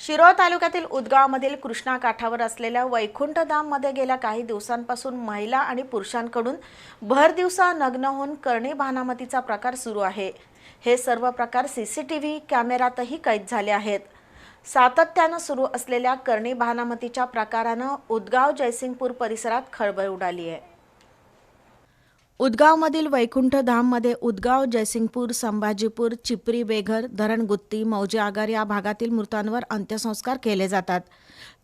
शिरोळ तालुक्यातील उदगावमधील कृष्णा काठावर असलेल्या वैकुंठधाममध्ये गेल्या काही दिवसांपासून महिला आणि पुरुषांकडून भर दिवसा नग्न होऊन करणी भानामतीचा प्रकार सुरू आहे। हे सर्व प्रकार सीसीटीव्ही कॅमेऱ्यातही कैद झाले आहेत। सातत्याने सुरू असलेल्या करणी भानामतीच्या प्रकाराने उदगाव जयसिंगपूर परिसरात खळबळ उडाली आहे। उदगावमधील वैकुंठधाममध्ये उदगाव, जयसिंगपूर, संभाजीपूर, चिपरी, बेघर, धरणगुत्ती, मौजे आगार या भागातील मृतांवर अंत्यसंस्कार केले जातात।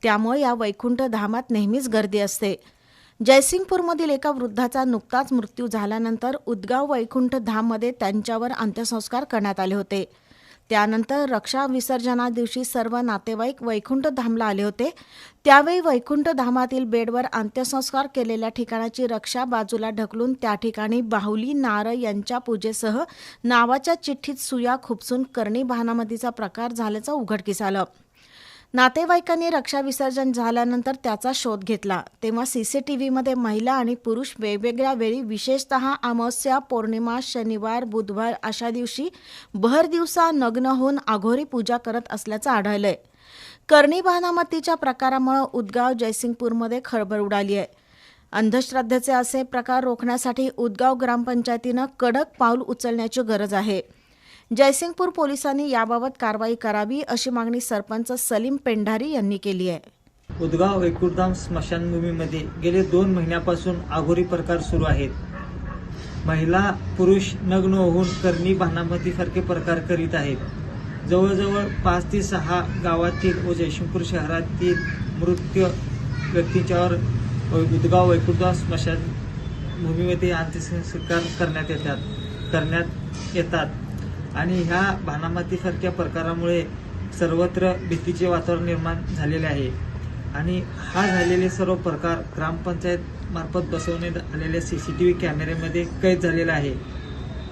त्यामुळे या वैकुंठधामात नेहमीच गर्दी असते। जयसिंगपूरमधील एका वृद्धाचा नुकताच मृत्यू झाल्यानंतर उदगाव वैकुंठधाममध्ये त्यांच्यावर अंत्यसंस्कार करण्यात आले होते। त्यानंतर रक्षा विसर्जना दिवशी सर्व नातेवाईक वैकुंठधामला आले होते। त्यावेळी वैकुंठधामातील बेडवर अंत्यसंस्कार केलेल्या ठिकाणाची रक्षा बाजूला ढकलून त्या ठिकाणी बाहुली नारळ यांच्या पूजेसह नावाच्या चिठ्ठीत सुया खुपसून करणी भानामतीचा प्रकार झाल्याचं उघडकीस आलं। नातेवाईकांनी रक्षा विसर्जन झाल्यानंतर त्याचा शोध घेतला तेव्हा सीसीटीव्हीमध्ये महिला आणि पुरुष वेगवेगळ्या वेळी विशेषतः अमावस्या, पौर्णिमा, शनिवार, बुधवार अशा दिवशी भर दिवसा नग्न होऊन अघोरी पूजा करत असल्याचं आढळलंय। करणी भानामतीच्या प्रकारामुळे उदगाव, जयसिंगपूरमध्ये खळबळ उडाली आहे। अंधश्रद्धेचे असे प्रकार रोखण्यासाठी उदगाव ग्रामपंचायतीनं कडक पाऊल उचलण्याची गरज आहे। जयसिंगपूर पोलिसांनी याबाबत कारवाई करावी अशी मागणी सरपंच सलीम पेंढारी यांनी केली आहे। उदगाव वैकुंठधाम स्मशानभूमीमध्ये गेले 2 महिन्यापासून अघोरी प्रकार सुरू आहेत। महिला पुरुष नग्न होऊन करणी भानामतीसारखे प्रकार करीत आहेत। जवळजवळ 5 ते 6 गावातील व जयसिंगपूर शहरातील मृत व्यक्तींच्यावर उदगाव वैकुंठधाम स्मशानभूमीमध्ये अंत्यसंस्कार करण्यात येतात आणि ह्या भानामतीसारख्या प्रकारामुळे सर्वत्र भीतीचे वातावरण निर्माण झालेले आहे आणि हा झालेले सर्व प्रकार ग्रामपंचायत मार्फत बसवण्यात आलेल्या सीसीटीव्ही कॅमेऱ्यामध्ये कैद झालेला आहे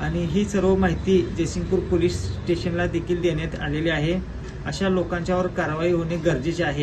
आणि ही सर्व माहिती जयसिंगपूर पोलीस स्टेशनला देखील देण्यात आलेली आहे। अशा लोकांच्यावर कारवाई होणे गरजेचे आहे।